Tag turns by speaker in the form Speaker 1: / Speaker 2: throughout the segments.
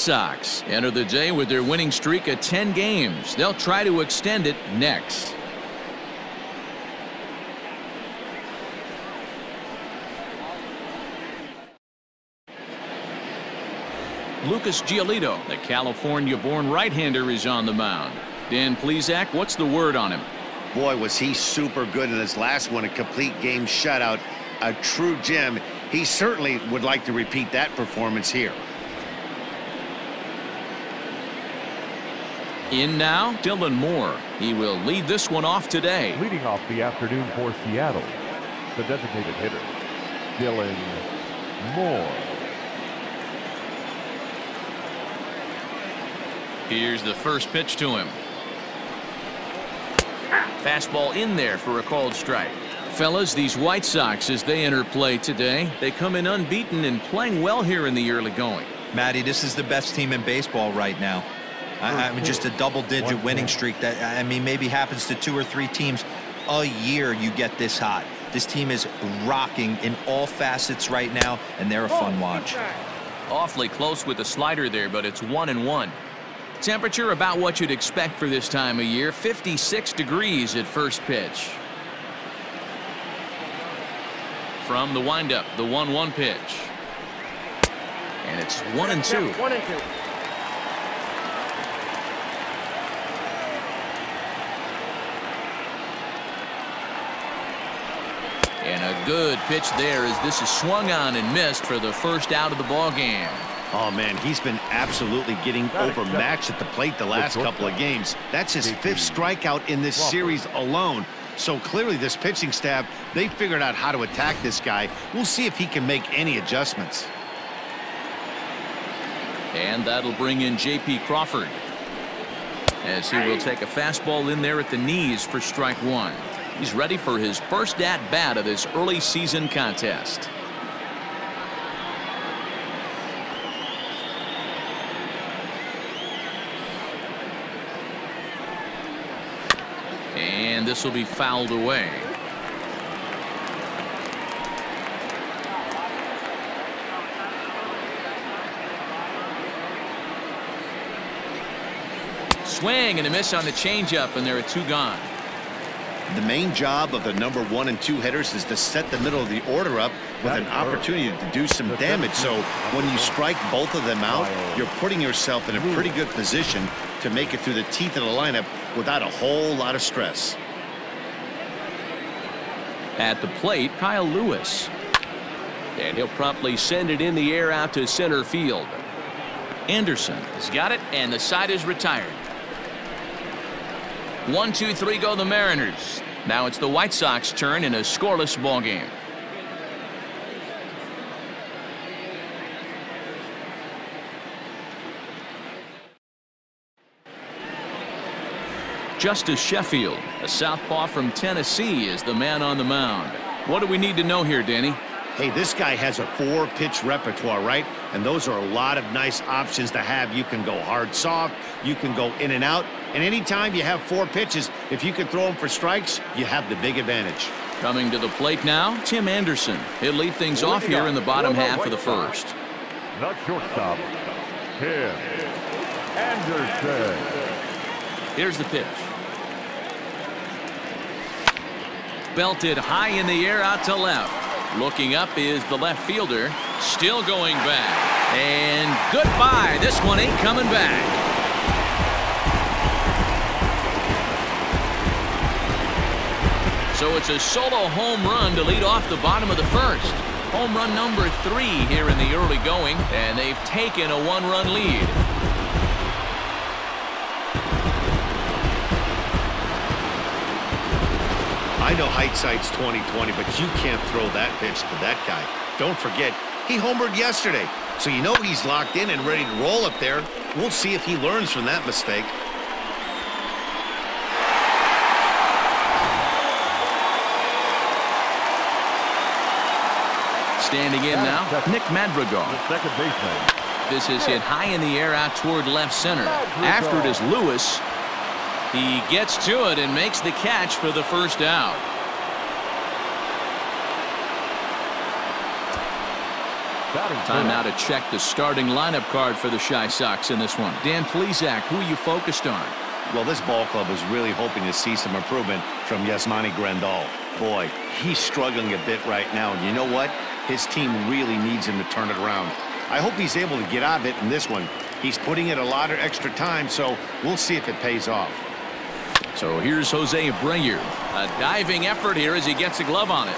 Speaker 1: Sox enter the day with their winning streak of 10 games. They'll try to extend it next. Lucas Giolito, the California-born right-hander, is on the mound. Dan Plesac, what's the word on him?
Speaker 2: Boy, was he super good in his last one, a complete game shutout, a true gem. He certainly would like to repeat that performance here.
Speaker 1: In now, Dylan Moore. He will lead this one off today.
Speaker 3: Leading off the afternoon for Seattle, the designated hitter, Dylan Moore.
Speaker 1: Here's the first pitch to him. Fastball in there for a called strike. Fellas, these White Sox, as they enter play today, they come in unbeaten and playing well here in the early going.
Speaker 4: Matty, this is the best team in baseball right now. I mean, just a double-digit winning streak that, I mean, maybe happens to 2 or 3 teams a year. You get this hot. This team is rocking in all facets right now, and they're a fun watch.
Speaker 1: Awfully close with the slider there, but it's 1-1. Temperature about what you'd expect for this time of year, 56 degrees at first pitch. From the windup, the 1-1 pitch. And it's 1-2.
Speaker 5: 1-2.
Speaker 1: And a good pitch there as this is swung on and missed for the first out of the ball game.
Speaker 2: Oh, man, he's been absolutely getting overmatched at the plate the last couple of games. That's his 5th strikeout in this series alone. So clearly this pitching staff, they figured out how to attack this guy. We'll see if he can make any adjustments.
Speaker 1: And that'll bring in J.P. Crawford, as he will take a fastball in there at the knees for strike 1. He's ready for his first at-bat of this early season contest. And this will be fouled away. Swing and a miss on the changeup, and there are 2 gone.
Speaker 2: The main job of the number 1 and 2 hitters is to set the middle of the order up with an opportunity to do some damage. So when you strike both of them out, you're putting yourself in a pretty good position to make it through the teeth of the lineup without a whole lot of stress.
Speaker 1: At the plate, Kyle Lewis. And he'll promptly send it in the air out to center field. Anderson has got it, and the side is retired. 1-2-3 go the Mariners. Now it's the White Sox turn in a scoreless ball game. Justice Sheffield, a southpaw from Tennessee, is the man on the mound. What do we need to know here, Danny?
Speaker 2: Hey, this guy has a 4-pitch repertoire, right? And those are a lot of nice options to have. You can go hard, soft. You can go in and out. And anytime you have 4 pitches, if you can throw them for strikes, you have the big advantage.
Speaker 1: Coming to the plate now, Tim Anderson. He'll lead things off here in the bottom half of the first.
Speaker 3: The shortstop, Tim Anderson.
Speaker 1: Here's the pitch. Belted high in the air out to left. Looking up is the left fielder. Still going back. And goodbye. This one ain't coming back. So it's a solo home run to lead off the bottom of the first. Home run number 3 here in the early going, and they've taken a 1-run lead.
Speaker 2: I know hindsight's 20/20, but you can't throw that pitch to that guy. Don't forget, he homered yesterday, so you know he's locked in and ready to roll up there. We'll see if he learns from that mistake.
Speaker 1: Standing in now, Nick Madrigal.
Speaker 3: The second baseman.
Speaker 1: This is hit high in the air out toward left center. After it is Lewis. He gets to it and makes the catch for the first out. Time now to check the starting lineup card for the Chi Sox in this one. Dan Plesac, who are you focused on?
Speaker 2: Well, this ball club is really hoping to see some improvement from Yasmani Grandal. Boy, he's struggling a bit right now, and you know what? His team really needs him to turn it around. I hope he's able to get out of it in this one. He's putting in a lot of extra time, so we'll see if it pays off.
Speaker 1: So here's Jose Abreu. A diving effort here as he gets a glove on it.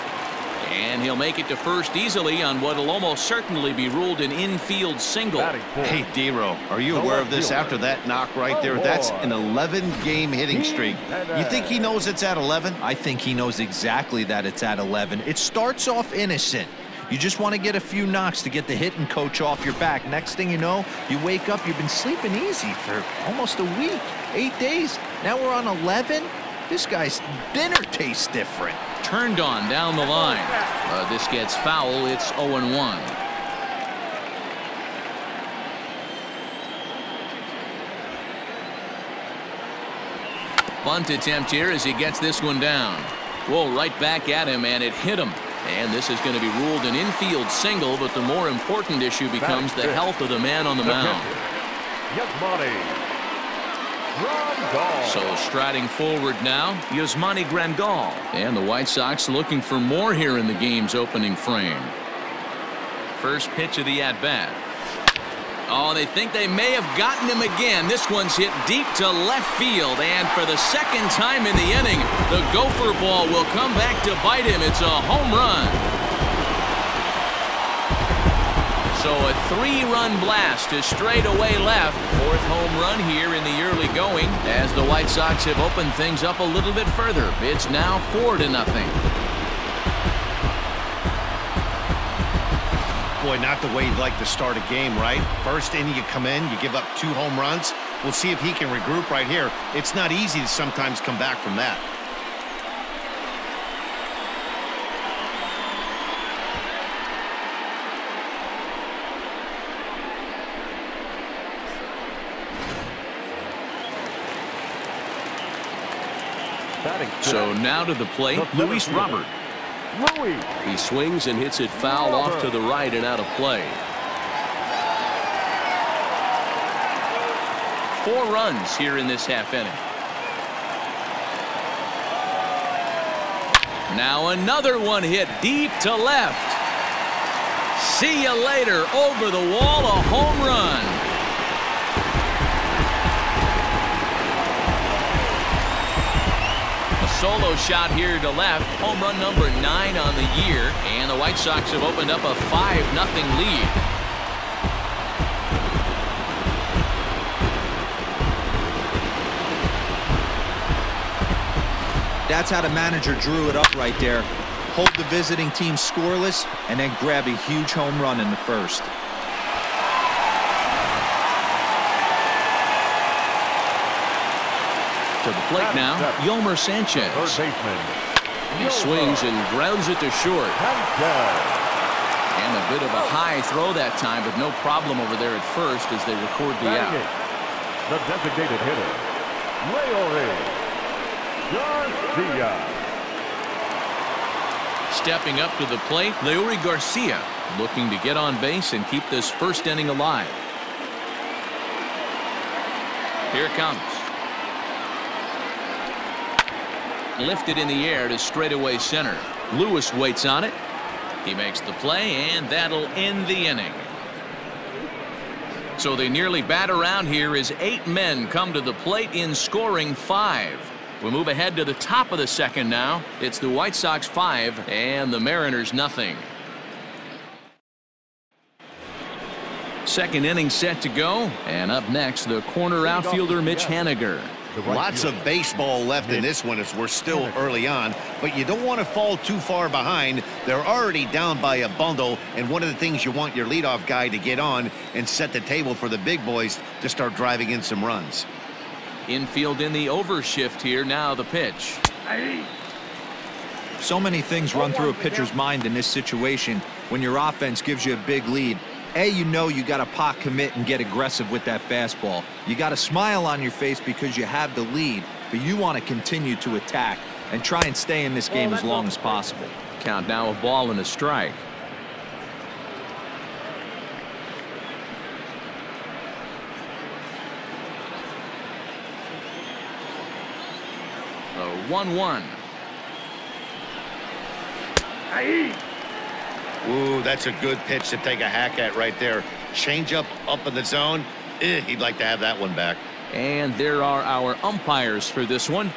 Speaker 1: And he'll make it to first easily on what will almost certainly be ruled an infield single.
Speaker 2: Hey, D-Row, are you aware of this after that knock right there? That's an 11-game hitting streak. You think he knows it's at 11?
Speaker 4: I think he knows exactly that it's at 11. It starts off innocent. You just want to get a few knocks to get the hitting coach off your back. Next thing you know, you wake up, you've been sleeping easy for almost a week, 8 days. Now we're on 11. This guy's dinner tastes different.
Speaker 1: Turned on down the line. This gets foul. It's 0-1. Bunt attempt here as he gets this one down. Whoa, right back at him, and it hit him. And this is going to be ruled an infield single, but the more important issue becomes the health of the man on the mound. So striding forward now, Yasmani Grandal. And the White Sox looking for more here in the game's opening frame. First pitch of the at-bat. Oh, they think they may have gotten him again. This one's hit deep to left field, and for the second time in the inning, the gopher ball will come back to bite him. It's a home run. So a 3-run blast to straightaway left. Fourth home run here in the early going as the White Sox have opened things up a little bit further. It's now 4-0.
Speaker 2: Boy, not the way you'd like to start a game, right? First inning, you come in, you give up 2 home runs. We'll see if he can regroup right here. It's not easy to sometimes come back from that.
Speaker 1: So now to the plate, Luis Robert. He swings and hits it foul off to the right and out of play. 4 runs here in this half inning. Now another one hit deep to left. See you later. Over the wall, a home run. Solo shot here to left. Home run number 9 on the year, and the White Sox have opened up a 5-0 lead.
Speaker 4: That's how the manager drew it up right there. Hold the visiting team scoreless and then grab a huge home run in the first.
Speaker 1: To the plate now, Yolmer Sanchez. He swings and grounds it to short. And a bit of a high throw that time, but no problem over there at first as they record the out.
Speaker 3: The designated hitter, Garcia.
Speaker 1: Stepping up to the plate, Leury Garcia, looking to get on base and keep this first inning alive. Here it comes. Lifted in the air to straightaway center. Lewis waits on it. He makes the play, and that'll end the inning. So they nearly bat around here as 8 men come to the plate in scoring 5. We move ahead to the top of the second now. It's the White Sox 5 and the Mariners nothing. Second inning set to go, and up next the corner outfielder Mitch Haniger.
Speaker 2: Lots of baseball left in this one as we're still early on, but you don't want to fall too far behind. They're already down by a bundle, and one of the things you want your leadoff guy to get on and set the table for the big boys to start driving in some runs.
Speaker 1: Infield in the overshift here. Now the pitch.
Speaker 4: So many things run through a pitcher's mind in this situation when your offense gives you a big lead. You know you got to pot commit and get aggressive with that fastball. You got a smile on your face because you have the lead, but you want to continue to attack and try and stay in this game as long as possible.
Speaker 1: Count now, a ball and a strike. The 1-1.
Speaker 2: Ooh, that's a good pitch to take a hack at right there. Change up in the zone. He'd like to have that one back.
Speaker 1: And there are our umpires for this one.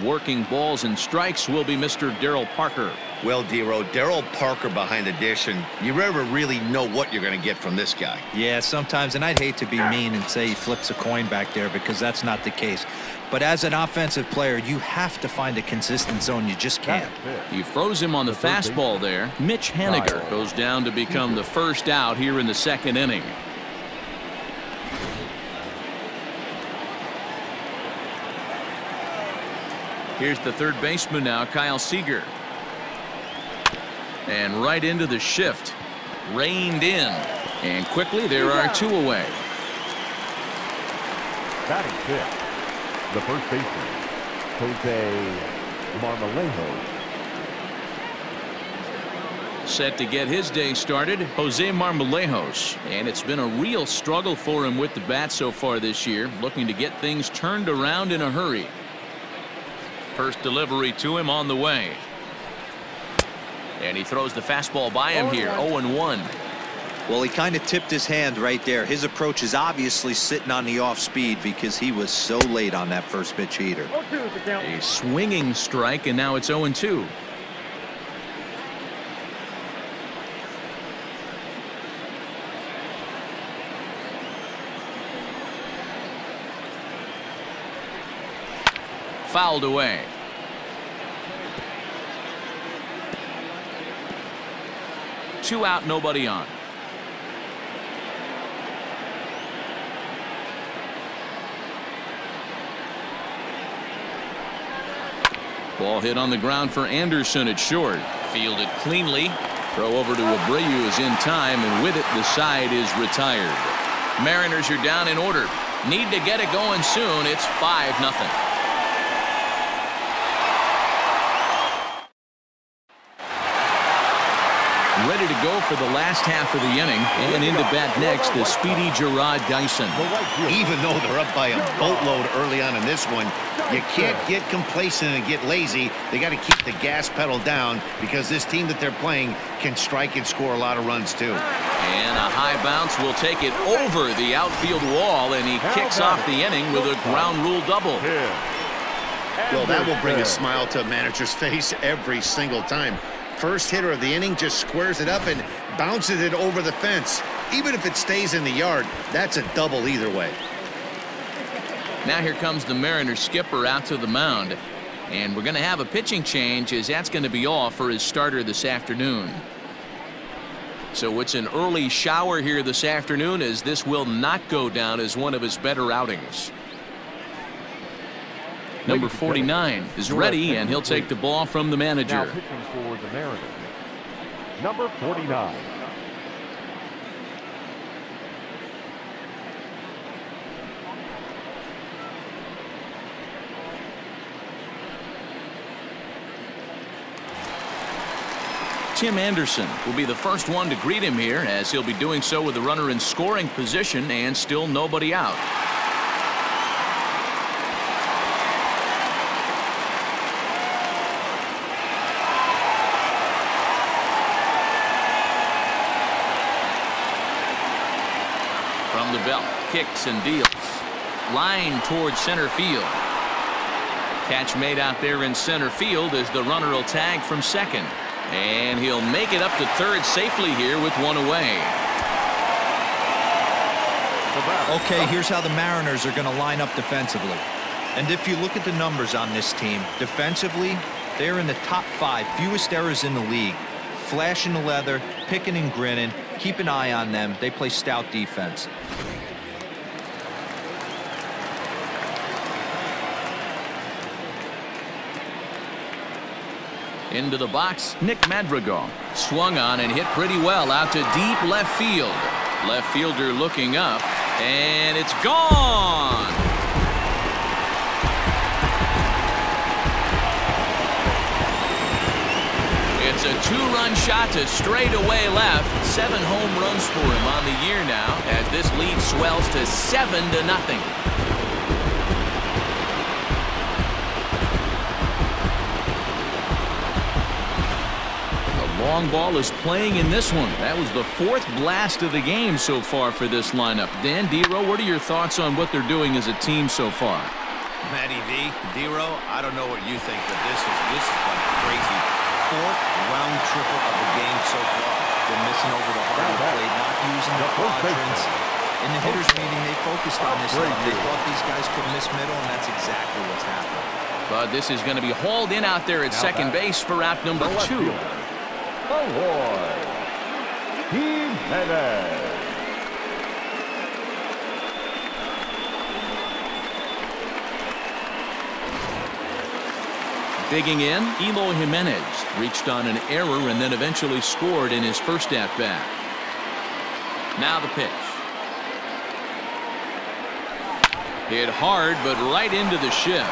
Speaker 1: Working balls and strikes will be Mr. Darryl Parker.
Speaker 2: Well, Dero, Darryl Parker behind the dish, and you never really know what you're going to get from this guy.
Speaker 4: Yeah, sometimes, and I'd hate to be mean and say he flips a coin back there because that's not the case. But as an offensive player, you have to find a consistent zone. You just can't.
Speaker 1: He froze him on the fastball there. Mitch Haniger goes down to become the first out here in the second inning. Here's the third baseman now, Kyle Seager. And right into the shift. Reined in. And quickly there are two away.
Speaker 3: Batting fifth, the first baseman, Jose Marmolejo.
Speaker 1: Set to get his day started, Jose Marmolejos. And it's been a real struggle for him with the bat so far this year, looking to get things turned around in a hurry. First delivery to him on the way. And he throws the fastball by him here, 0-1.
Speaker 4: Well, he kind of tipped his hand right there. His approach is obviously sitting on the off speed because he was so late on that first pitch heater.
Speaker 1: A swinging strike, and now it's 0-2. Fouled away. Two out, nobody on. Ball hit on the ground for Anderson at short. Fielded cleanly. Throw over to Abreu is in time, and with it the side is retired. Mariners are down in order. Need to get it going soon. It's 5-0. Ready to go for the last half of the inning, and into bat next, the speedy Gerard Dyson.
Speaker 2: Even though they're up by a boatload early on in this one, you can't get complacent and get lazy. They got to keep the gas pedal down because this team that they're playing can strike and score a lot of runs too.
Speaker 1: And a high bounce will take it over the outfield wall, and he kicks off the inning with a ground rule double.
Speaker 2: Well, that will bring a smile to a manager's face every single time. First hitter of the inning just squares it up and bounces it over the fence. Even if it stays in the yard, that's a double either way.
Speaker 1: Now here comes the Mariners skipper out to the mound. And we're going to have a pitching change, as that's going to be all for his starter this afternoon. So it's an early shower here this afternoon, as this will not go down as one of his better outings. Number 49 is ready, and he'll take the ball from the manager.
Speaker 3: Now pitching for the Mariners, number 49.
Speaker 1: Tim Anderson will be the first one to greet him here, as he'll be doing so with the runner in scoring position and still nobody out. From the belt, kicks and deals. Line towards center field. Catch made out there in center field as the runner will tag from second. And he'll make it up to third safely here with one away.
Speaker 4: Okay, here's how the Mariners are going to line up defensively. And if you look at the numbers on this team, defensively, they're in the top 5 fewest errors in the league. Flashing the leather, picking and grinning. Keep an eye on them. They play stout defense.
Speaker 1: Into the box, Nick Madrigal. Swung on and hit pretty well out to deep left field. Left fielder looking up, and it's gone. It's a 2-run shot to straightaway left. 7 home runs for him on the year now, as this lead swells to 7-0. Long ball is playing in this one. That was the 4th blast of the game so far for this lineup. Dan, D-Row, what are your thoughts on what they're doing as a team so far?
Speaker 2: Matty V, D-Row, I don't know what you think, but this is like crazy. 4th round triple of the game so far.
Speaker 4: They're missing over the heart of the plate, not using the quadrants. In the hitters meeting, they focused on this one. They thought these guys could miss middle, and that's exactly what's happening.
Speaker 1: But this is going to be hauled in out there at second base for out number 2. Digging in, Eloy Jimenez reached on an error and then eventually scored in his first at-bat. Now the pitch. Hit hard, but right into the shift.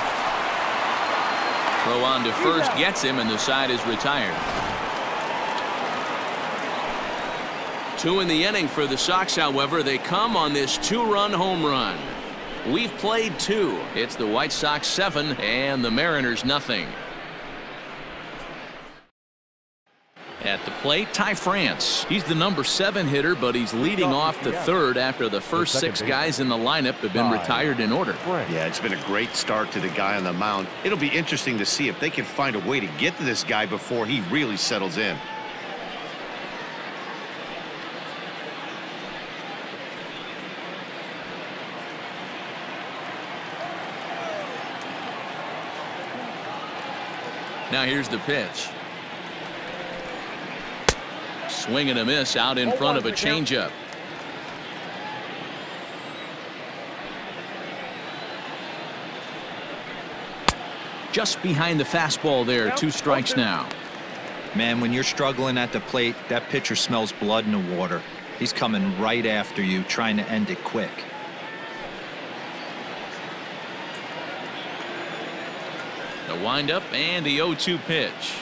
Speaker 1: Throw on to first gets him, and the side is retired. 2 in the inning for the Sox, however. They come on this 2-run home run. We've played 2. It's the White Sox 7 and the Mariners nothing. At the plate, Ty France. He's the number 7 hitter, but he's leading off the 3rd after the first 6 guys in the lineup have been retired in order.
Speaker 2: Yeah, it's been a great start to the guy on the mound. It'll be interesting to see if they can find a way to get to this guy before he really settles in.
Speaker 1: Now here's the pitch. Swing and a miss out in front of a changeup. Just behind the fastball there. 2 strikes now.
Speaker 4: Man, when you're struggling at the plate, that pitcher smells blood in the water. He's coming right after you, trying to end it quick.
Speaker 1: The windup and the 0-2 pitch.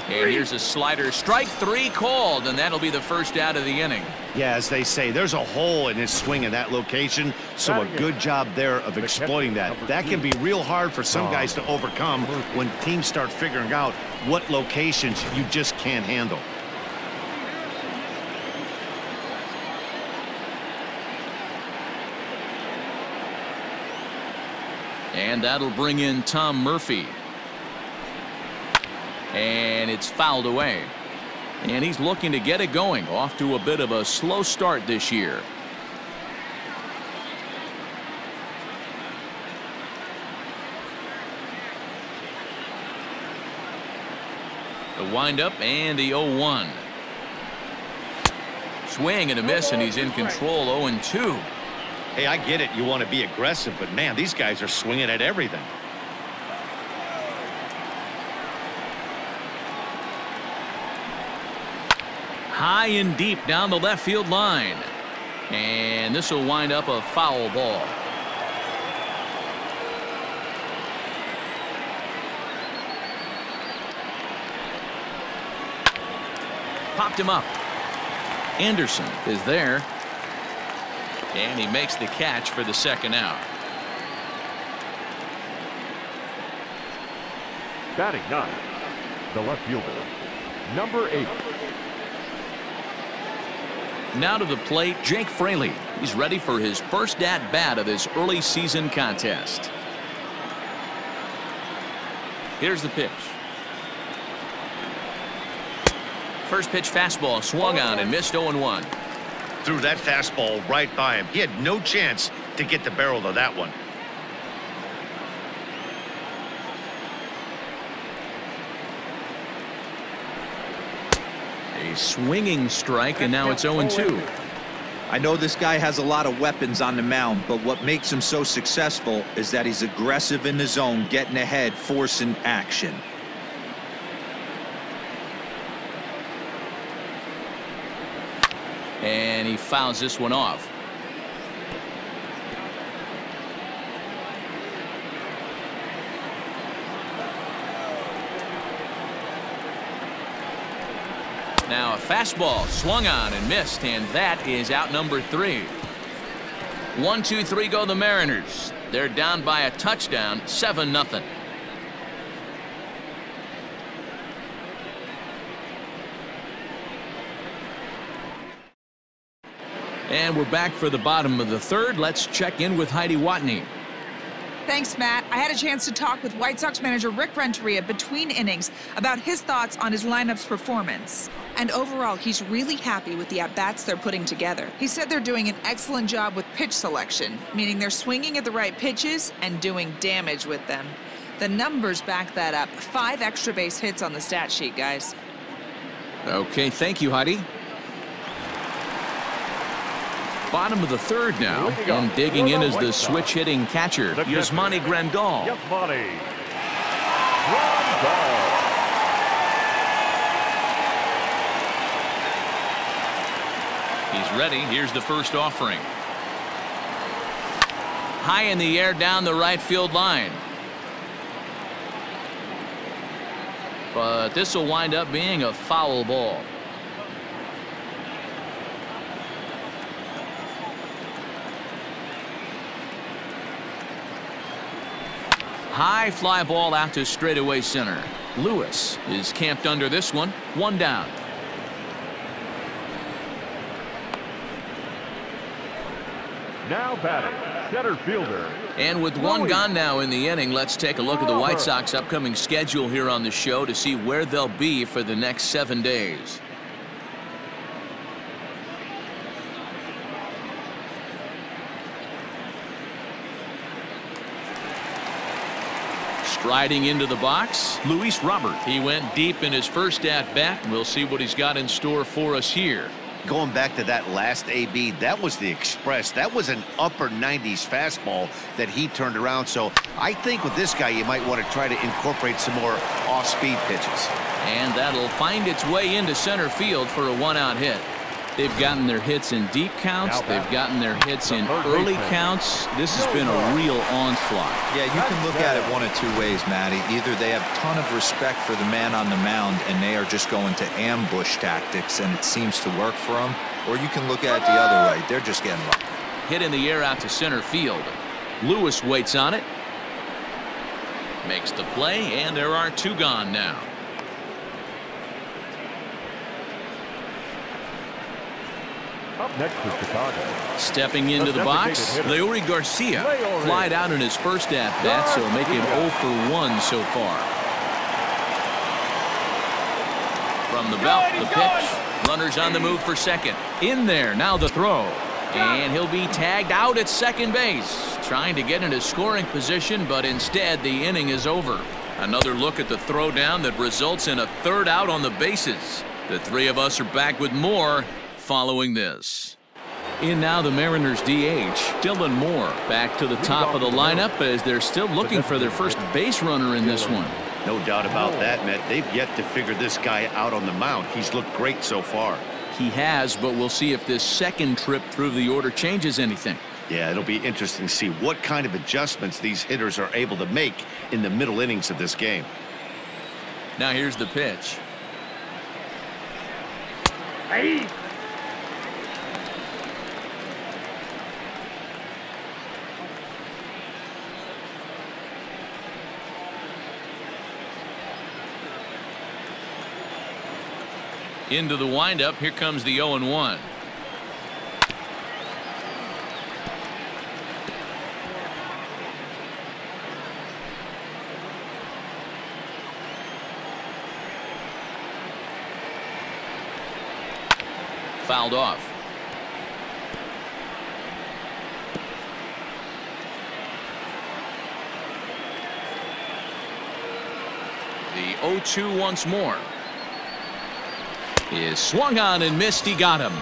Speaker 1: And here's a slider. Strike 3 called, and that'll be the first out of the inning.
Speaker 2: Yeah, as they say, there's a hole in his swing in that location, so a good job there of exploiting that. That can be real hard for some guys to overcome when teams start figuring out what locations you just can't handle.
Speaker 1: And that'll bring in Tom Murphy. And it's fouled away. And he's looking to get it going. Off to a bit of a slow start this year. The windup and the 0-1. Swing and a miss, and he's in control. 0-2.
Speaker 2: Hey, I get it. You want to be aggressive, but man, these guys are swinging at everything.
Speaker 1: High and deep down the left field line. And this will wind up a foul ball. Popped him up. Anderson is there. And he makes the catch for the second out.
Speaker 3: Batting 9, the left fielder, number 8.
Speaker 1: Now to the plate, Jake Fraley. He's ready for his first at-bat of this early season contest. Here's the pitch. First pitch fastball swung on and missed. 0-1.
Speaker 2: Threw that fastball right by him. He had no chance to get the barrel of that one.
Speaker 1: A swinging strike, and now it's 0-2.
Speaker 4: I know this guy has a lot of weapons on the mound, but what makes him so successful is that he's aggressive in the zone, getting ahead, forcing action.
Speaker 1: And he fouls this one off. Now a fastball swung on and missed, and that is out number 3. 1-2-3 go the Mariners. They're down by a touchdown, 7-0. And we're back for the bottom of the third. Let's check in with Heidi Watney.
Speaker 5: Thanks, Matt. I had a chance to talk with White Sox manager Rick Renteria between innings about his thoughts on his lineup's performance. And overall, he's really happy with the at-bats they're putting together. He said they're doing an excellent job with pitch selection, meaning they're swinging at the right pitches and doing damage with them. The numbers back that up. 5 extra base hits on the stat sheet, guys.
Speaker 1: Okay, thank you, Heidi. Bottom of the third now, and digging in is the switch-hitting catcher, Yasmani Grandal.
Speaker 3: Yasmani Grandal.
Speaker 1: He's ready. Here's the first offering. High in the air down the right field line. But this will wind up being a foul ball. High fly ball out to straightaway center. Lewis is camped under this one. 1 down.
Speaker 3: Now batting, center fielder.
Speaker 1: And with 1 gone now in the inning, let's take a look at the White Sox upcoming schedule here on the show to see where they'll be for the next 7 days. Striding into the box, Luis Robert. He went deep in his first at-bat. We'll see what he's got in store for us here.
Speaker 2: Going back to that last AB, that was the express. That was an upper 90s fastball that he turned around. So I think with this guy, you might want to try to incorporate some more off-speed pitches.
Speaker 1: And that'll find its way into center field for a 1-out hit. They've gotten their hits in deep counts. They've gotten their hits in early counts. This has been a real onslaught.
Speaker 4: Yeah, you can look at it one of 2 ways, Matty. Either they have a ton of respect for the man on the mound and they are just going to ambush tactics and it seems to work for them, or you can look at it the other way. They're just getting lucky.
Speaker 1: Hit in the air out to center field. Lewis waits on it. Makes the play, and there are 2 gone now.
Speaker 3: Up next is Chicago.
Speaker 1: Stepping into the box, Leury Garcia flied out in his first at-bat, so making 0 for 1 so far. From the belt, the pitch. Runners on the move for second. In there, now the throw. And he'll be tagged out at second base. Trying to get into scoring position, but instead the inning is over. Another look at the throw down that results in a 3rd out on the bases. The 3 of us are back with more following this. In now the Mariners DH, Dylan Moore, back to the top of the lineup as they're still looking for their first base runner in this one.
Speaker 2: No doubt about that, Matt. They've yet to figure this guy out on the mound. He's looked great so far.
Speaker 1: He has, but we'll see if this second trip through the order changes anything.
Speaker 2: Yeah, it'll be interesting to see what kind of adjustments these hitters are able to make in the middle innings of this game.
Speaker 1: Now here's the pitch.
Speaker 3: Hey.
Speaker 1: Into the windup. Here comes the 0-1. Fouled off. The 0-2 once more. Is swung on and missed. He got him.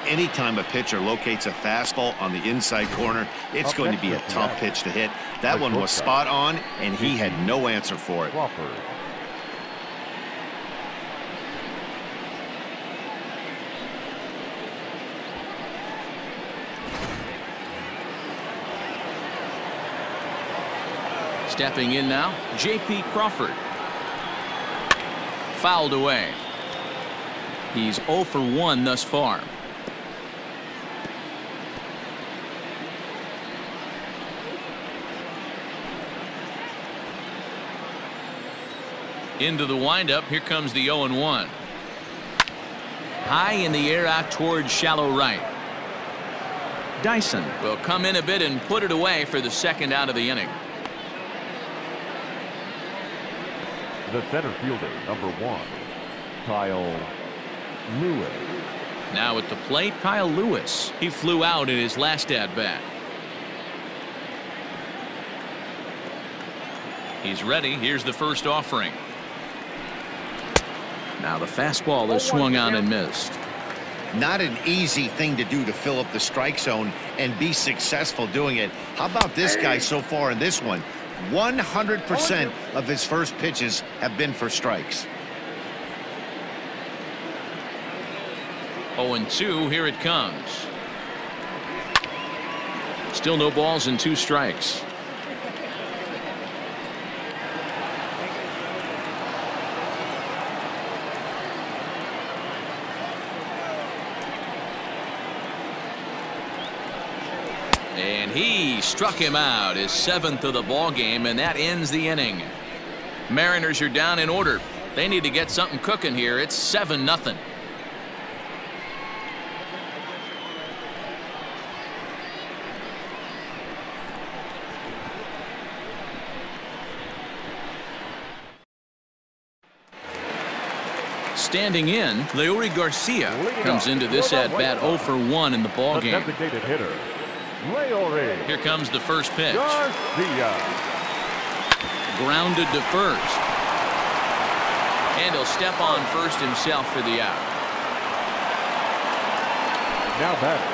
Speaker 2: Anytime a pitcher locates a fastball on the inside corner, it's going to be a tough pitch to hit. That one was spot on, and he had no answer for it.
Speaker 1: Stepping in now, J.P. Crawford. Fouled away. He's 0 for 1 thus far. Into the windup. Here comes the 0-1. High in the air out towards shallow right. Dyson will come in a bit and put it away for the second out of the inning.
Speaker 3: The center fielder, number 1, Kyle Lewis.
Speaker 1: Now at the plate, Kyle Lewis. He flew out in his last at-bat. He's ready. Here's the first offering. Now the fastball is swung on and missed.
Speaker 2: Not an easy thing to do to fill up the strike zone and be successful doing it. How about this guy so far in this one? 100% of his first pitches have been for strikes.
Speaker 1: 0-2, here it comes. Still no balls and 2 strikes. And he struck him out, his 7th of the ball game, and that ends the inning. Mariners are down in order. They need to get something cooking here. It's 7-0. Standing in, Leury Garcia comes into this at-bat 0 for 1 in the ball game.
Speaker 3: Designated hitter, Leury
Speaker 1: Here comes the first pitch.
Speaker 3: Garcia.
Speaker 1: Grounded to first. And he'll step on first himself for the out.
Speaker 3: Now batting,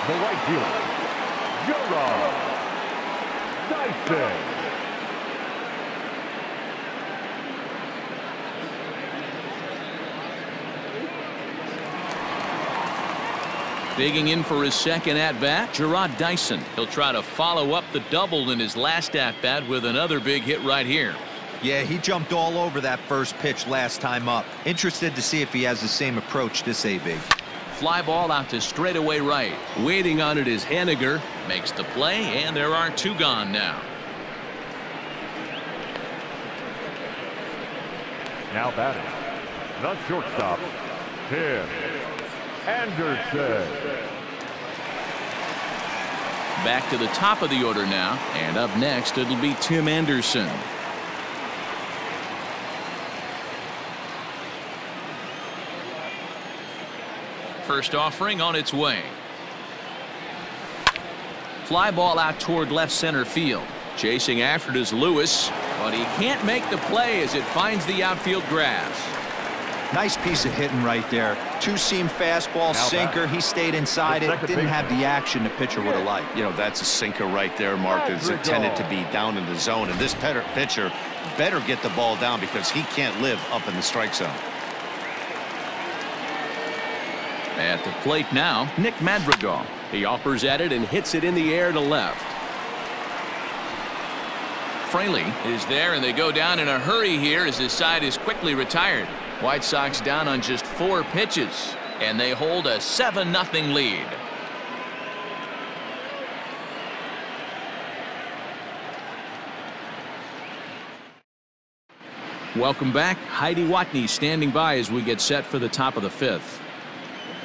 Speaker 3: the right fielder, Gerard Dyson.
Speaker 1: Digging in for his second at-bat, Gerard Dyson. He'll try to follow up the double in his last at-bat with another big hit right here.
Speaker 4: Yeah, he jumped all over that first pitch last time up. Interested to see if he has the same approach this AB.
Speaker 1: Fly ball out to straightaway right. Waiting on it is Haniger. Makes the play, and there are 2 gone now.
Speaker 3: Now batting, the shortstop, Tim Anderson.
Speaker 1: Back to the top of the order now, and up next it'll be Tim Anderson. First offering on its way. Fly ball out toward left center field. Chasing after it is Lewis, but he can't make the play as it finds the outfield grass.
Speaker 4: Nice piece of hitting right there. 2-seam fastball, sinker. He stayed inside it. Didn't have the action the pitcher would have liked.
Speaker 2: You know, that's a sinker right there, Mark. It's intended to be down in the zone. And this pitcher better get the ball down because he can't live up in the strike zone.
Speaker 1: At the plate now, Nick Madrigal. He offers at it and hits it in the air to left. Fraley is there, and they go down in a hurry here as his side is quickly retired. White Sox down on just 4 pitches, and they hold a 7-0 lead. Welcome back. Heidi Watney standing by as we get set for the top of the 5th.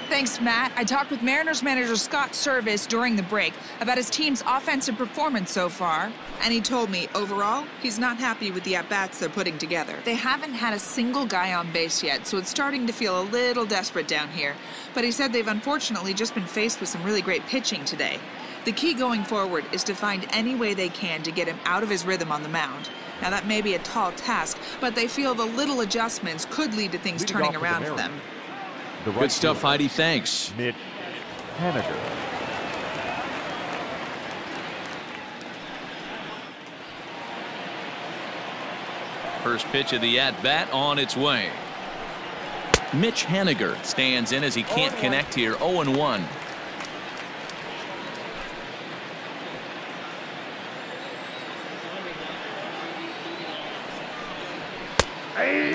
Speaker 5: Thanks, Matt. I talked with Mariners manager Scott Service during the break about his team's offensive performance so far, and he told me overall he's not happy with the at-bats they're putting together. They haven't had a single guy on base yet, so it's starting to feel a little desperate down here. But he said they've unfortunately just been faced with some really great pitching today. The key going forward is to find any way they can to get him out of his rhythm on the mound. Now that may be a tall task, but they feel the little adjustments could lead to things turning around for them.
Speaker 1: Good stuff, Heidi. Thanks.
Speaker 3: Mitch Haniger.
Speaker 1: First pitch of the at-bat on its way. Mitch Haniger stands in as he can't connect here. 0-1.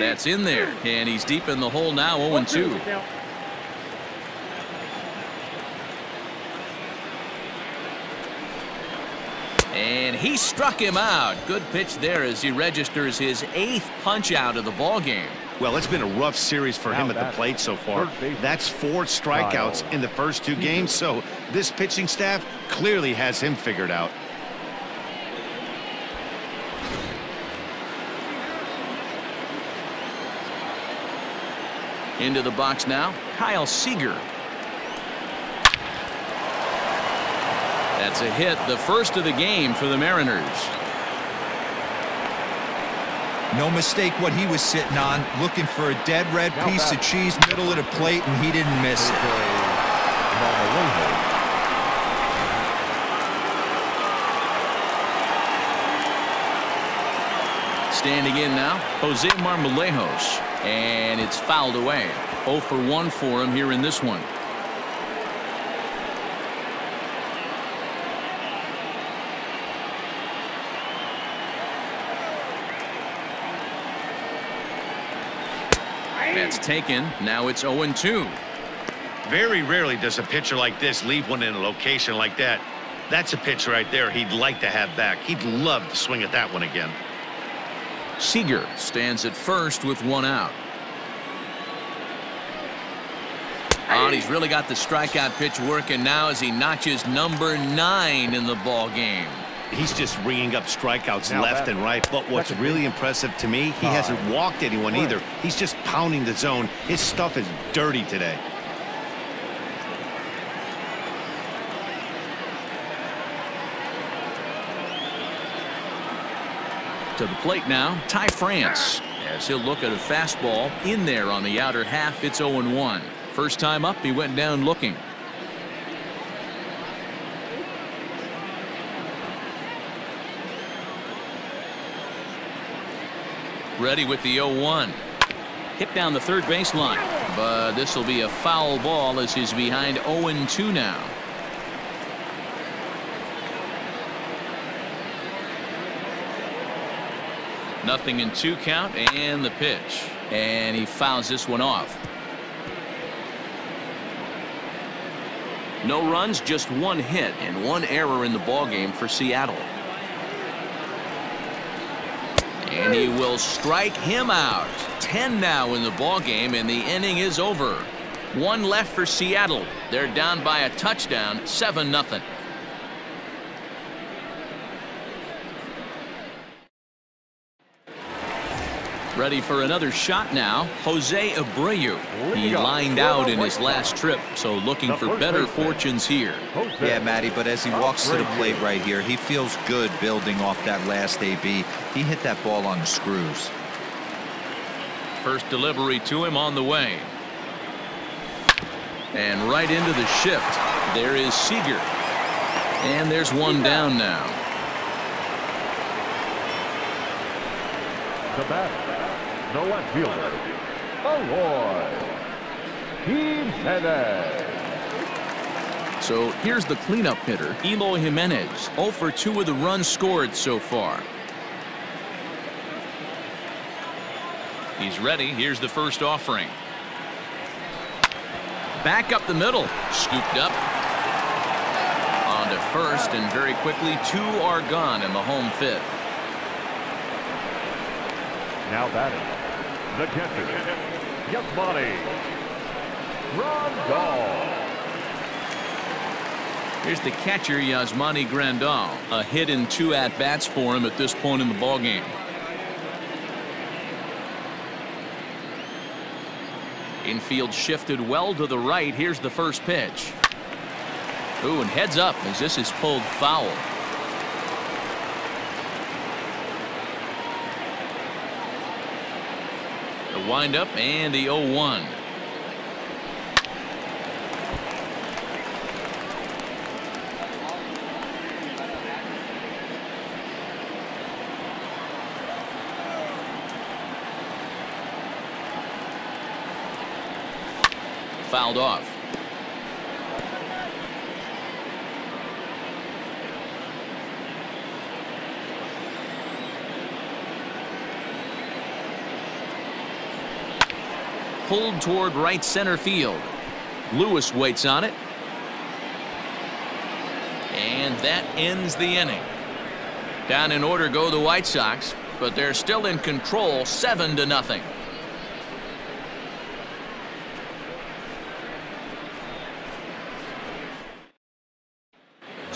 Speaker 1: That's in there, and he's deep in the hole now. 0-2. And he struck him out. Good pitch there as he registers his 8th punch out of the ball game.
Speaker 2: Well, it's been a rough series for him at the plate so far. That's 4 strikeouts in the first 2 games, so this pitching staff clearly has him figured out.
Speaker 1: Into the box now, Kyle Seager. That's a hit, the first of the game for the Mariners.
Speaker 4: No mistake what he was sitting on, looking for a dead red piece of cheese middle of the plate, and he didn't miss it.
Speaker 1: Standing in now, Jose Marmolejos, and it's fouled away. 0 for 1 for him here in this one. That's taken. Now it's 0-2.
Speaker 2: Very rarely does a pitcher like this leave one in a location like that. That's a pitch right there he'd like to have back. He'd love to swing at that one again.
Speaker 1: Seager stands at first with 1 out. Oh, and he's really got the strikeout pitch working now as he notches number 9 in the ball game.
Speaker 2: He's just ringing up strikeouts left and right. But what's really impressive to me, he hasn't walked anyone either. He's just pounding the zone. His stuff is dirty today.
Speaker 1: To the plate now, Ty France, as he'll look at a fastball in there on the outer half. It's 0-1. First time up, he went down looking. Ready with the 0-1. Hit down the third baseline, but this will be a foul ball as he's behind 0-2 now. Nothing in 2 count, and the pitch, and he fouls this one off. No runs, just 1 hit and 1 error in the ballgame for Seattle. And he will strike him out. 10 now in the ballgame, and the inning is over. 1 left for Seattle. They're down by a touchdown, 7-0. Ready for another shot now, Jose Abreu. He lined out in his last trip, so looking for better fortunes here.
Speaker 4: Yeah, Matty, but as he walks to the plate right here, he feels good building off that last AB. He hit that ball on the screws.
Speaker 1: First delivery to him on the way. And right into the shift. There is Seager. And there's 1 down now.
Speaker 3: The batter, the left fielder, Eloy Jimenez.
Speaker 1: So here's the cleanup hitter, Eloy Jimenez. 0 for 2 with the runs scored so far. He's ready. Here's the first offering. Back up the middle. Scooped up. On to first, and very quickly 2 are gone in the home 5th.
Speaker 3: Now batting, the catcher, Yasmani Grandal.
Speaker 1: Here's the catcher, Yasmani Grandal. A hit in 2 at-bats for him at this point in the ballgame. Infield shifted well to the right. Here's the first pitch. Ooh, and heads up as this is pulled foul. The windup and the 0-1. Fouled off. Pulled toward right center field. Lewis waits on it. And that ends the inning. Down in order go the White Sox, but they're still in control, 7-0.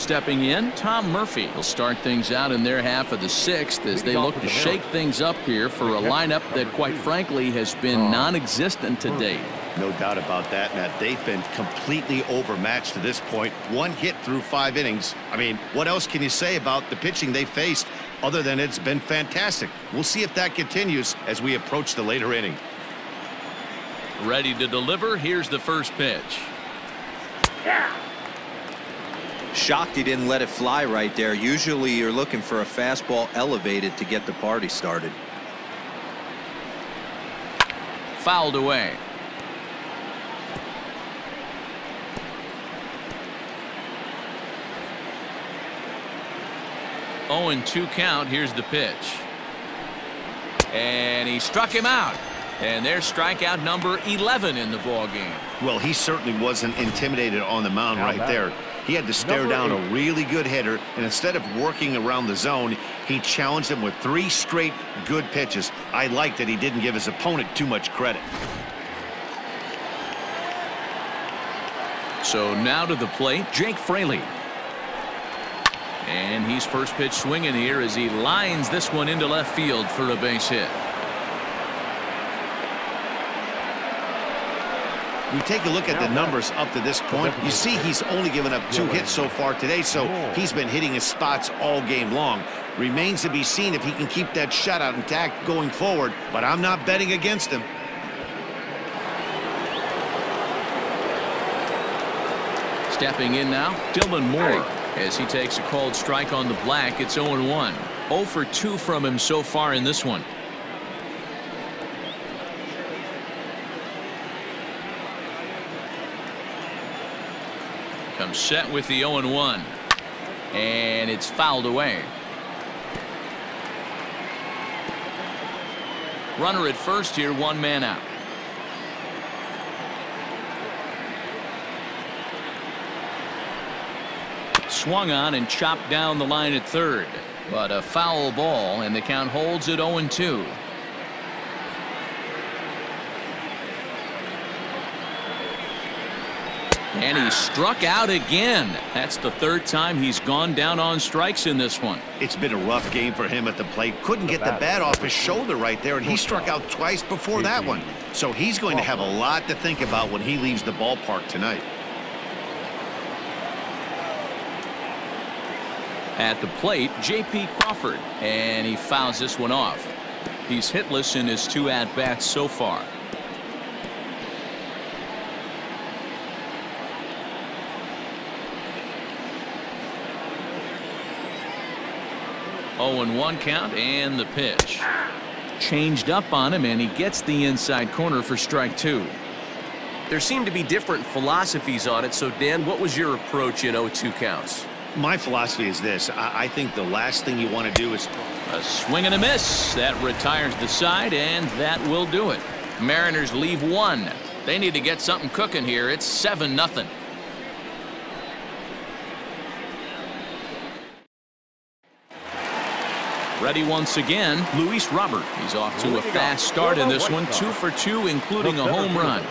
Speaker 1: Stepping in, Tom Murphy will start things out in their half of the sixth as they look to shake things up here for a lineup that, quite frankly, has been non-existent to date.
Speaker 2: No doubt about that, Matt. They've been completely overmatched to this point. One hit through 5 innings. I mean, what else can you say about the pitching they faced other than it's been fantastic? We'll see if that continues as we approach the later inning.
Speaker 1: Ready to deliver. Here's the first pitch.
Speaker 4: Shocked he didn't let it fly right there. Usually you're looking for a fastball elevated to get the party started.
Speaker 1: Fouled away. Oh, and 2 count. Here's the pitch. And he struck him out. And there's strikeout number 11 in the ball game.
Speaker 2: Well, he certainly wasn't intimidated on the mound right there. He had to stare down a really good hitter, and instead of working around the zone, he challenged him with 3 straight good pitches. I like that he didn't give his opponent too much credit.
Speaker 1: So now to the plate, Jake Fraley. And he's first pitch swinging here as he lines this one into left field for a base hit.
Speaker 2: We take a look at the numbers up to this point. You see he's only given up 2 hits so far today, so he's been hitting his spots all game long. Remains to be seen if he can keep that shutout intact going forward, but I'm not betting against him.
Speaker 1: Stepping in now, Dylan Moore. As he takes a called strike on the black, it's 0-1. 0 for 2 from him so far in this one. Comes set with the 0-1. And it's fouled away. Runner at first here, 1 man out. Swung on and chopped down the line at third, but a foul ball, and the count holds at 0-2. And he struck out again. That's the 3rd time he's gone down on strikes in this one.
Speaker 2: It's been a rough game for him at the plate. Couldn't get the bat off his shoulder right there, and he struck out twice before that one. So he's going to have a lot to think about when he leaves the ballpark tonight.
Speaker 1: At the plate, J.P. Crawford, and he fouls this one off. He's hitless in his 2 at-bats so far. Oh, and 1 count, and the pitch. Changed up on him, and he gets the inside corner for strike 2.
Speaker 6: There seem to be different philosophies on it, so Dan, what was your approach in 0-2 counts?
Speaker 2: My philosophy is this. I think the last thing you want to do is
Speaker 1: a swing and a miss. That retires the side, and that will do it. Mariners leave 1. They need to get something cooking here. It's 7-0. Ready once again, Luis Robert. He's off to a fast start in this one. 2 for 2, including a home run.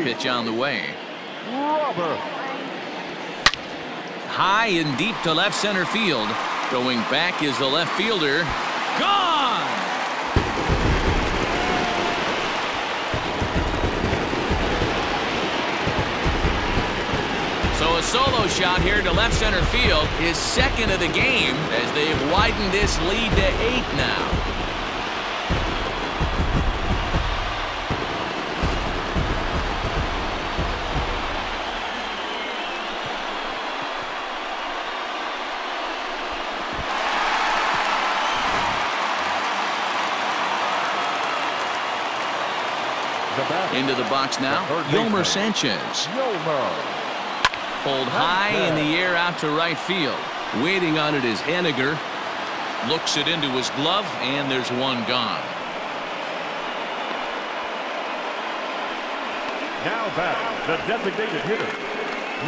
Speaker 1: Pitch on the way.
Speaker 3: Robert.
Speaker 1: High and deep to left center field. Going back is the left fielder. Gone! So a solo shot here to left center field, his 2nd of the game, as they've widened this lead to 8 now. Into the box now, Yolmer Sanchez. Pulled high in the air out to right field. Waiting on it is Henniger. Looks it into his glove, and there's 1 gone.
Speaker 3: Now back, the designated hitter,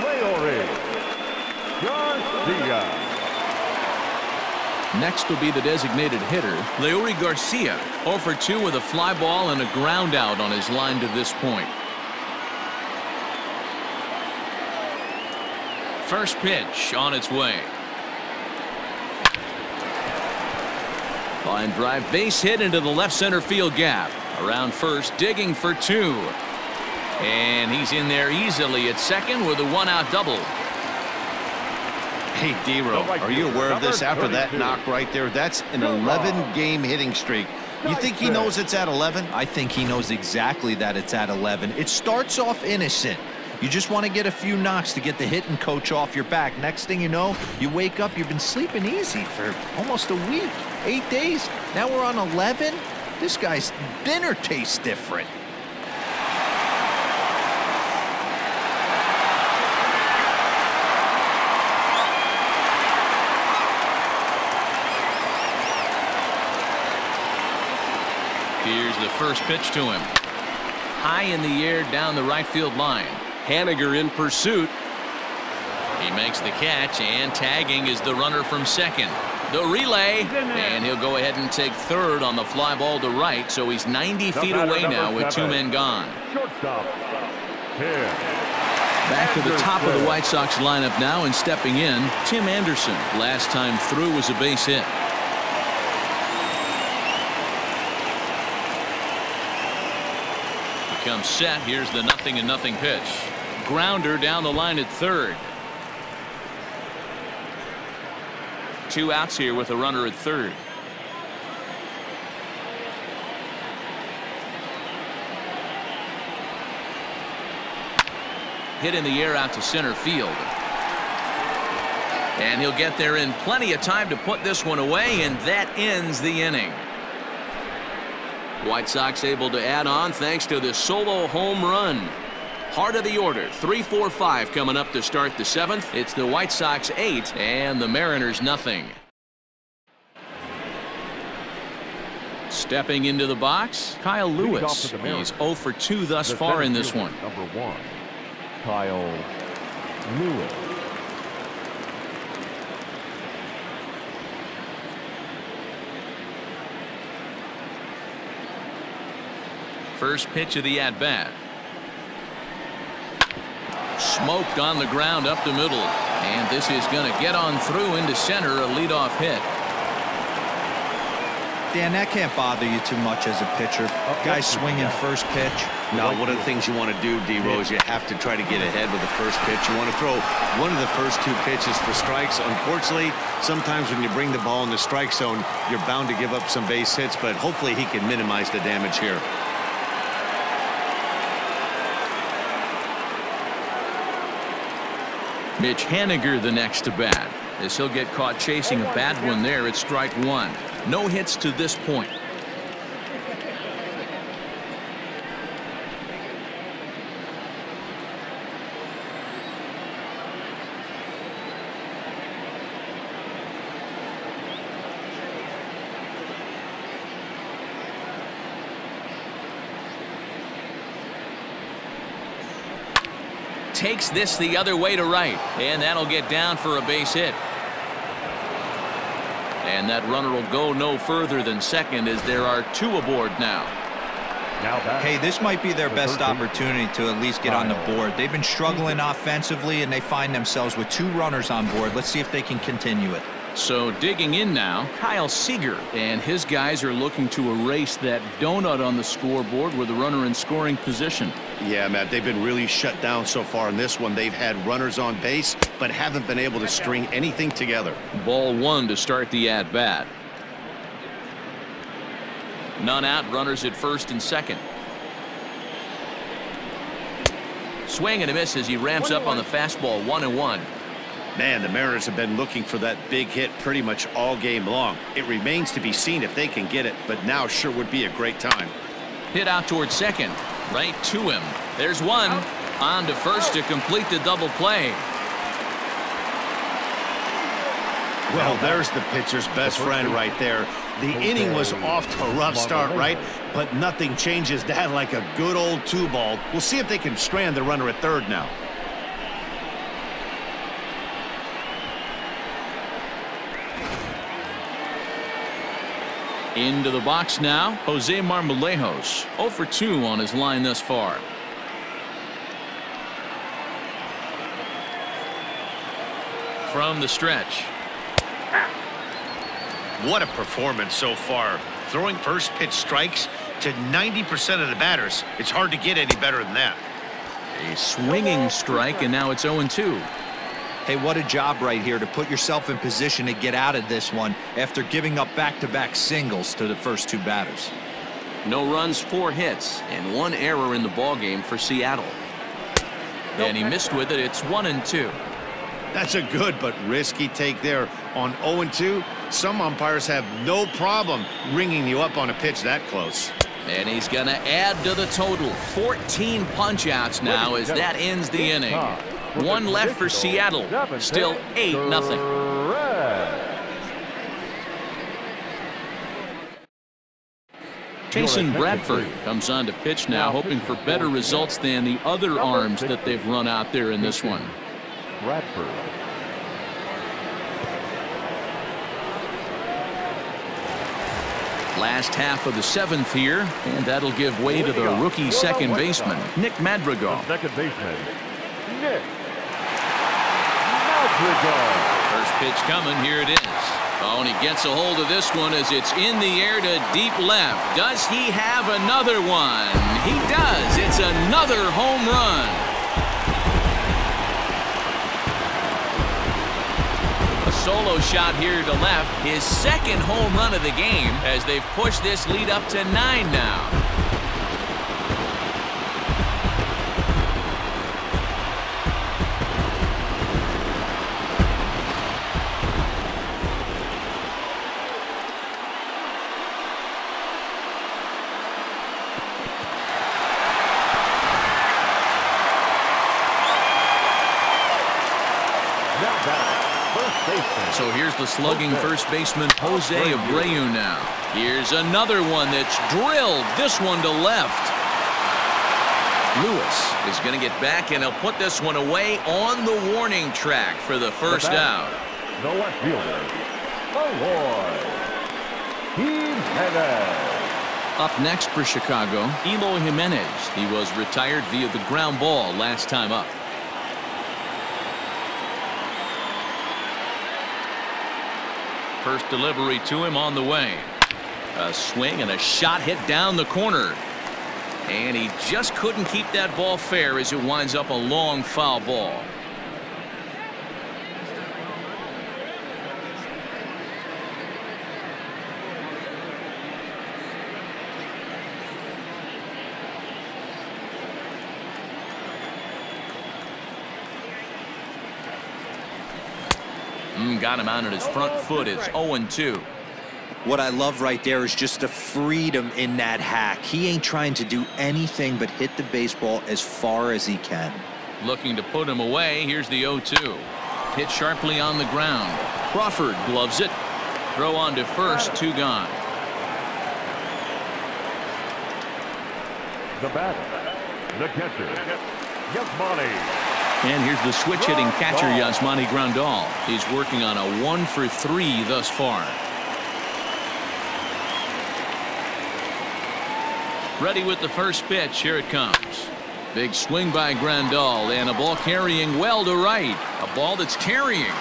Speaker 3: Leori Garcia.
Speaker 1: Next will be the designated hitter, Leori Garcia. 0 for 2 with a fly ball and a ground out on his line to this point. First pitch on its way. Line drive, base hit into the left center field gap. Around first, digging for two. And he's in there easily at second with a one-out double.
Speaker 2: Hey, D-Row, are you aware of this after that knock right there? That's an 11-game hitting streak. You think he knows it's at 11?
Speaker 4: I think he knows exactly that it's at 11. It starts off innocent. You just want to get a few knocks to get the hitting coach off your back. Next thing you know, you wake up, you've been sleeping easy for almost a week, 8 days. Now we're on 11. This guy's dinner tastes different.
Speaker 1: Here's the first pitch to him. High in the air down the right field line.
Speaker 6: Haniger in pursuit.
Speaker 1: He makes the catch, and tagging is the runner from second. The relay, and he'll go ahead and take third on the fly ball to right, so he's 90 feet away now with 2 men gone.
Speaker 3: Shortstop. Here.
Speaker 1: Back to the top of the White Sox lineup now, and stepping in, Tim Anderson. Last time through was a base hit. Comes set. Here's the 0-0 pitch. Grounder down the line at third. 2 outs here with a runner at third. Hit in the air out to center field. And he'll get there in plenty of time to put this one away, and that ends the inning. White Sox able to add on thanks to the solo home run. Heart of the order, 3-4-5 coming up to start the 7th. It's the White Sox 8 and the Mariners nothing. Stepping into the box, Kyle Lewis. He's 0 for 2 thus far in this one.
Speaker 3: Number 1, Kyle Lewis.
Speaker 1: First pitch of the at-bat. Smoked on the ground up the middle. And this is going to get on through into center, a leadoff hit.
Speaker 4: Dan, that can't bother you too much as a pitcher. Guy swinging first pitch.
Speaker 2: No, one of the things you want to do, D-Rose, you have to try to get ahead with the first pitch. You want to throw one of the first 2 pitches for strikes. Unfortunately, sometimes when you bring the ball in the strike zone, you're bound to give up some base hits, but hopefully he can minimize the damage here.
Speaker 1: Mitch Haniger the next to bat, as he'll get caught chasing a bad one there at strike 1. No hits to this point. Takes this the other way to right, and that'll get down for a base hit. And that runner will go no further than second, as there are 2 aboard now.
Speaker 4: Hey, this might be their best opportunity to at least get on the board. They've been struggling offensively, and they find themselves with 2 runners on board. Let's see if they can continue it.
Speaker 1: So digging in now, Kyle Seager, and his guys are looking to erase that donut on the scoreboard with a runner in scoring position.
Speaker 2: Yeah, Matt, they've been really shut down so far in this one. They've had runners on base, but haven't been able to string anything together.
Speaker 1: Ball 1 to start the at-bat. None out, runners at first and second. Swing and a miss as he ramps up on the fastball, 1-1.
Speaker 2: Man, the Mariners have been looking for that big hit pretty much all game long. It remains to be seen if they can get it, but now sure would be a great time.
Speaker 1: Hit out towards second, right to him. There's one. On to first to complete the double play.
Speaker 2: Well, there's the pitcher's best friend right there. The inning was off to a rough start, right? But nothing changes that like a good old 2-ball. We'll see if they can strand the runner at third now.
Speaker 1: Into the box now, Jose Marmolejos, 0 for 2 on his line thus far. from the stretch.
Speaker 2: What a performance so far. Throwing first pitch strikes to 90% of the batters. It's hard to get any better than that.
Speaker 1: A swinging strike, and now it's 0-2.
Speaker 4: Hey, what a job right here to put yourself in position to get out of this one after giving up back-to-back singles to the first two batters.
Speaker 1: No runs, 4 hits, and 1 error in the ballgame for Seattle. And he missed with it. It's 1-2.
Speaker 2: That's a good but risky take there. On 0-2, some umpires have no problem ringing you up on a pitch that close.
Speaker 1: And he's going to add to the total. 14 punch-outs now as that ends the inning. 1 left for Seattle. Still 8-0. Jason Bradford comes on to pitch now, hoping for better results than the other arms that they've run out there in this one.
Speaker 3: Bradford.
Speaker 1: Last half of the 7th here, and that'll give way to the rookie second baseman, Nick Madrigal.
Speaker 3: Second baseman, Nick Madrigal.
Speaker 1: First pitch coming, here it is. Oh, and he gets a hold of this one as it's in the air to deep left. Does he have another one? He does. It's another home run. A solo shot here to left. His second home run of the game as they've pushed this lead up to 9 now. So here's the slugging first baseman Jose Abreu now. Here's another one that's drilled. This one to left. Lewis is going to get back, and he'll put this one away on the warning track for the first out.
Speaker 3: The left fielder, Eloy Jimenez.
Speaker 1: Up next for Chicago, Eloy Jimenez. He was retired via the ground ball last time up. First delivery to him on the way. A swing and a shot hit down the corner. And he just couldn't keep that ball fair as it winds up a long foul ball. Got him out on his front foot. It's 0-2.
Speaker 4: What I love right there is just the freedom in that hack. He ain't trying to do anything but hit the baseball as far as he can.
Speaker 1: Looking to put him away. Here's the 0-2. Hit sharply on the ground. Crawford gloves it. Throw on to first. 2 gone.
Speaker 3: The batter, the catcher, Yasmani.
Speaker 1: And here's the switch-hitting catcher, Yasmani Grandal. He's working on a 1-for-3 thus far. Ready with the first pitch. Here it comes. Big swing by Grandal, and a ball carrying well to right. A ball that's carrying.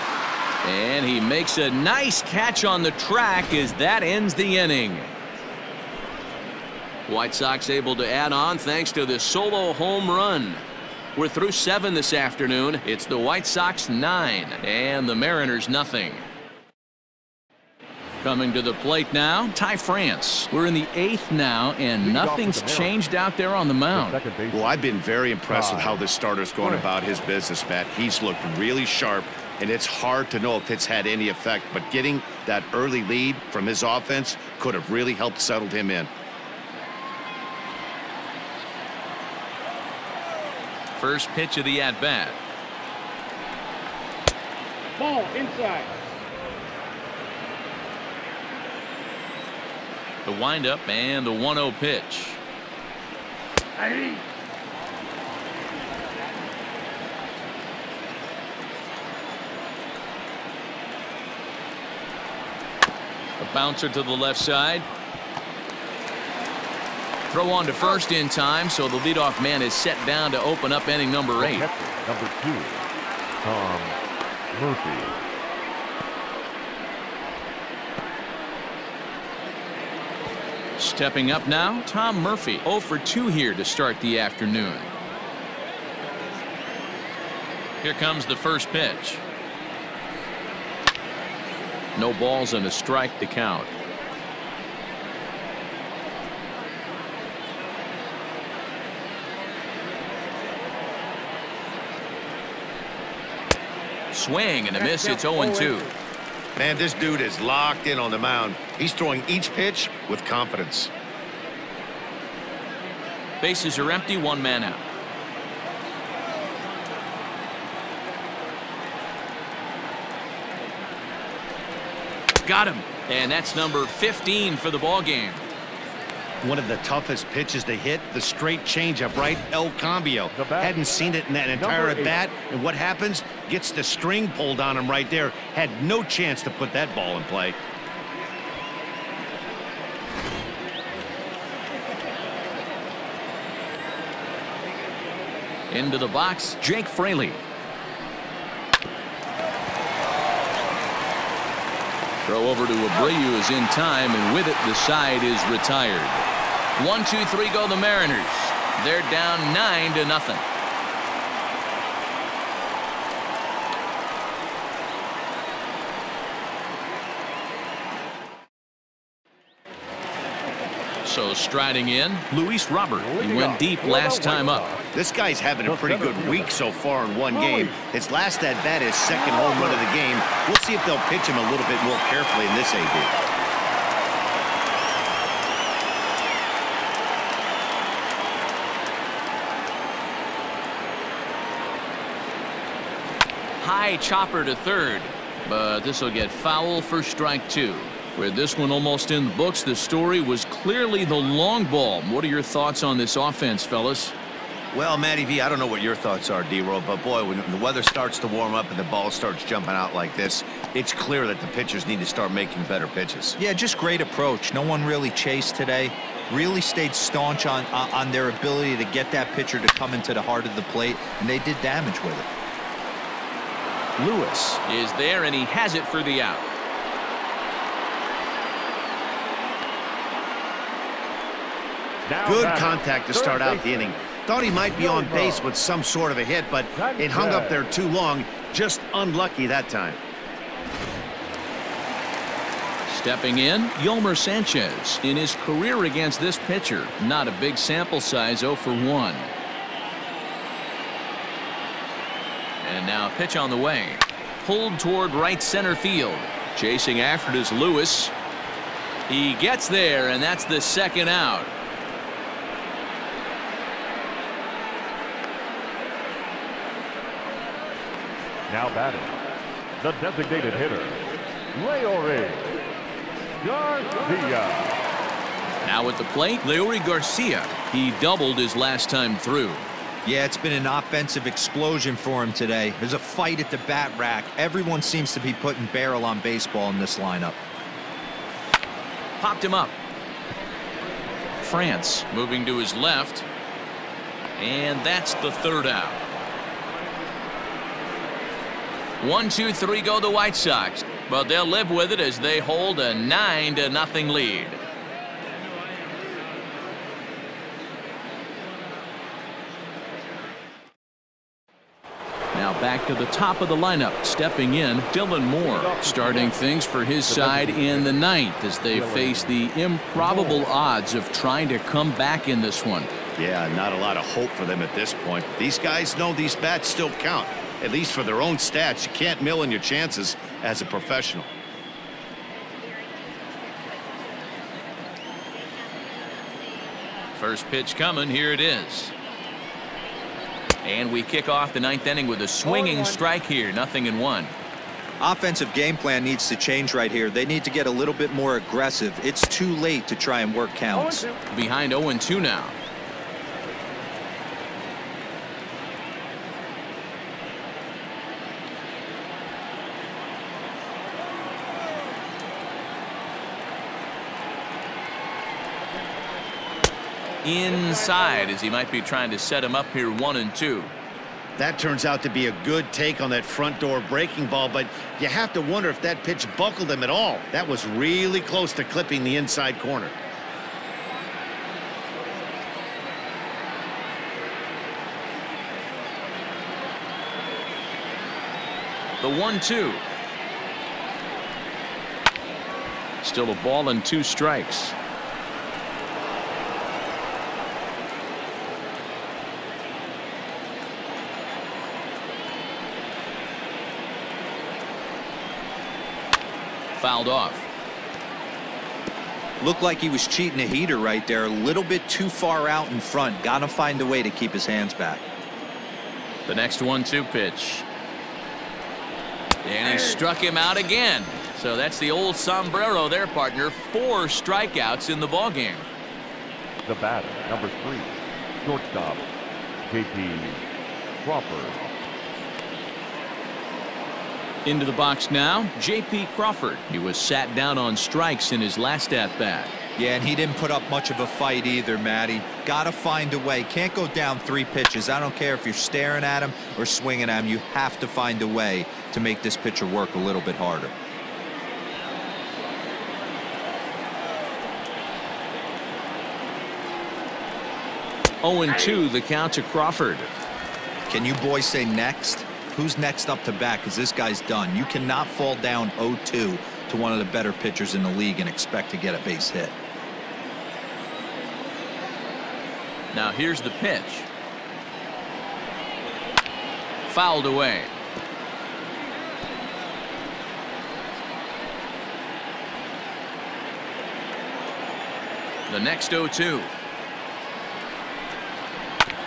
Speaker 1: And he makes a nice catch on the track as that ends the inning. White Sox able to add on thanks to this solo home run. We're through 7 this afternoon. It's the White Sox 9 and the Mariners nothing. Coming to the plate now, Ty France. We're in the 8th now, and nothing's changed out there on the mound.
Speaker 2: Well, I've been very impressed with how this starter's going about his business, Matt. He's looked really sharp, and it's hard to know if it's had any effect, but getting that early lead from his offense could have really helped settle him in.
Speaker 1: First pitch of the at-bat.
Speaker 7: Ball inside.
Speaker 1: The windup and the 1-0 pitch. A bouncer to the left side. Throw on to first in time, so the leadoff man is set down to open up inning number 8.
Speaker 3: Number 2, Tom Murphy.
Speaker 1: Stepping up now, Tom Murphy. 0 for 2 here to start the afternoon. Here comes the first pitch. No balls and a strike to count. Swing and a miss. It's 0-2.
Speaker 2: Man, this dude is locked in on the mound. He's throwing each pitch with confidence.
Speaker 1: Bases are empty, 1 man out. Got him. And that's number 15 for the ball game.
Speaker 2: One of the toughest pitches to hit, the straight changeup, right? El Cambio. Hadn't seen it in that entire at bat. And what happens? Gets the string pulled on him right there. Had no chance to put that ball in play.
Speaker 1: Into the box, Jake Fraley. Throw over to Abreu is in time, and with it, the side is retired. 1, 2, 3 go the Mariners. They're down 9-0. So striding in, Luis Robert. He went deep last time up.
Speaker 2: This guy's having a pretty good week so far in one game. His last at bat is second home run of the game. We'll see if they'll pitch him a little bit more carefully in this AB.
Speaker 1: High chopper to third, but this will get foul for strike 2. With this one almost in the books, the story was clearly the long ball. What are your thoughts on this offense, fellas?
Speaker 2: Well, Matty V, I don't know what your thoughts are, D-Roll, but boy, when the weather starts to warm up and the ball starts jumping out like this, it's clear that the pitchers need to start making better pitches.
Speaker 4: Yeah, just great approach. No one really chased today. Really stayed staunch on their ability to get that pitcher to come into the heart of the plate, and they did damage with it.
Speaker 1: Lewis is there, and he has it for the out.
Speaker 2: Good contact to start out the inning. Thought he might be on base with some sort of a hit, but it hung up there too long. Just unlucky that time.
Speaker 1: Stepping in, Yolmer Sanchez. In his career against this pitcher, not a big sample size, 0 for 1. And now a pitch on the way. Pulled toward right center field. Chasing after it is Lewis. He gets there, and that's the second out.
Speaker 3: Now batting, the designated hitter, Leori Garcia.
Speaker 1: Now at the plate, Leori Garcia. He doubled his last time through.
Speaker 4: Yeah, it's been an offensive explosion for him today. There's a fight at the bat rack. Everyone seems to be putting barrel on baseball in this lineup.
Speaker 1: Popped him up. France moving to his left. And that's the third out. 1, 2, 3 go the White Sox, but they'll live with it as they hold a 9-0 lead. Now back to the top of the lineup. Stepping in, Dylan Moore, starting things for his side in the 9th as they face the improbable odds of trying to come back in this one.
Speaker 2: Yeah, not a lot of hope for them at this point. These guys know these bats still count. At least for their own stats. You can't mill in your chances as a professional.
Speaker 1: First pitch coming. Here it is. And we kick off the 9th inning with a swinging strike here. 0-1.
Speaker 4: Offensive game plan needs to change right here. They need to get a little bit more aggressive. It's too late to try and work counts.
Speaker 1: Behind 0-2 now. Inside as he might be trying to set him up here 1-2.
Speaker 2: That turns out to be a good take on that front door breaking ball, but you have to wonder if that pitch buckled him at all. That was really close to clipping the inside corner.
Speaker 1: The 1-2. Still a ball and 2 strikes. Fouled off.
Speaker 4: Looked like he was cheating a heater right there. A little bit too far out in front. Got to find a way to keep his hands back.
Speaker 1: The next 1-2 pitch. And he struck him out again. So that's the old sombrero there, partner. 4 strikeouts in the ballgame.
Speaker 3: The batter, number 3, shortstop, J.P. Crawford.
Speaker 1: Into the box now, J.P. Crawford. He was sat down on strikes in his last at-bat.
Speaker 4: Yeah, and he didn't put up much of a fight either, Matty. Got to find a way. Can't go down 3 pitches. I don't care if you're staring at him or swinging at him. You have to find a way to make this pitcher work a little bit harder.
Speaker 1: Oh, 0-2 the count to Crawford.
Speaker 4: Can you boys say next? Who's next up to bat? Because this guy's done. You cannot fall down 0-2 to one of the better pitchers in the league and expect to get a base hit.
Speaker 1: Now here's the pitch. Fouled away. The next 0-2.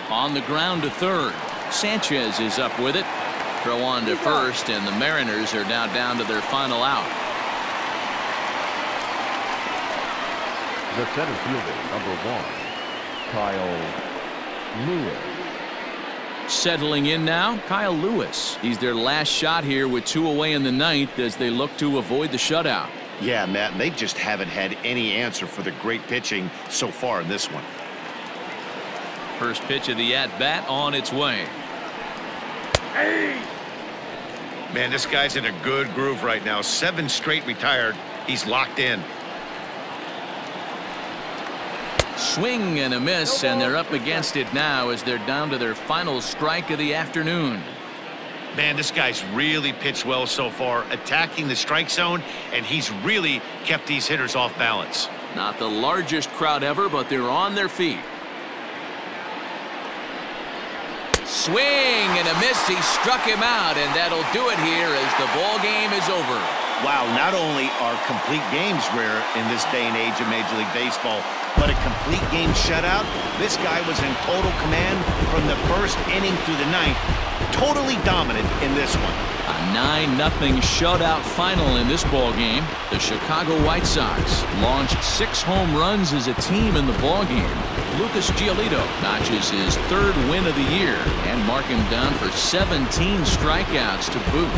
Speaker 1: On the ground to third. Sanchez is up with it. Throw on to first, and the Mariners are now down to their final out.
Speaker 3: The center fielder, number 1, Kyle Lewis.
Speaker 1: Settling in now, Kyle Lewis. He's their last shot here with 2 away in the 9th as they look to avoid the shutout.
Speaker 2: Yeah, Matt, they just haven't had any answer for the great pitching so far in this one.
Speaker 1: First pitch of the at-bat on its way.
Speaker 2: Hey! Man, this guy's in a good groove right now. 7 straight retired. He's locked in.
Speaker 1: Swing and a miss, and they're up against it now as they're down to their final strike of the afternoon.
Speaker 2: Man, this guy's really pitched well so far, attacking the strike zone, and he's really kept these hitters off balance.
Speaker 1: Not the largest crowd ever, but they're on their feet. Swing and a miss. He struck him out, and that'll do it here as the ball game is over.
Speaker 2: Wow, not only are complete games rare in this day and age of Major League Baseball, but a complete game shutout. This guy was in total command from the first inning through the 9th. Totally dominant in this one.
Speaker 1: A 9-0 shutout final in this ball game. The Chicago White Sox launched 6 home runs as a team in the ball game. Lucas Giolito notches his 3rd win of the year and mark him down for 17 strikeouts to boot.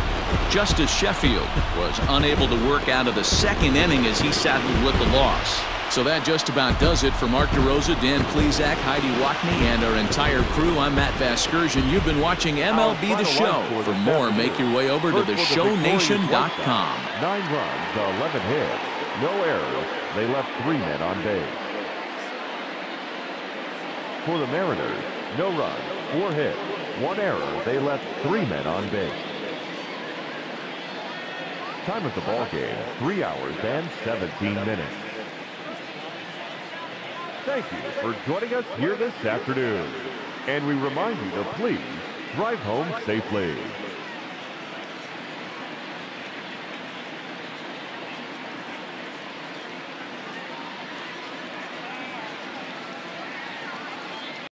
Speaker 1: Justice Sheffield was unable to work out of the 2nd inning as he saddled with the loss. So that just about does it for Mark DeRosa, Dan Plesac, Heidi Watney, and our entire crew. I'm Matt Vasgersian. You've been watching MLB The Show. For more, make your way over to theshownation.com.
Speaker 3: 9 runs, 11 hits, no errors. They left 3 men on base. For the Mariners, no runs, 4 hits, 1 error. They left 3 men on base. Time of the ball game, 3 hours and 17 minutes. Thank you for joining us here this afternoon. And we remind you to please drive home safely.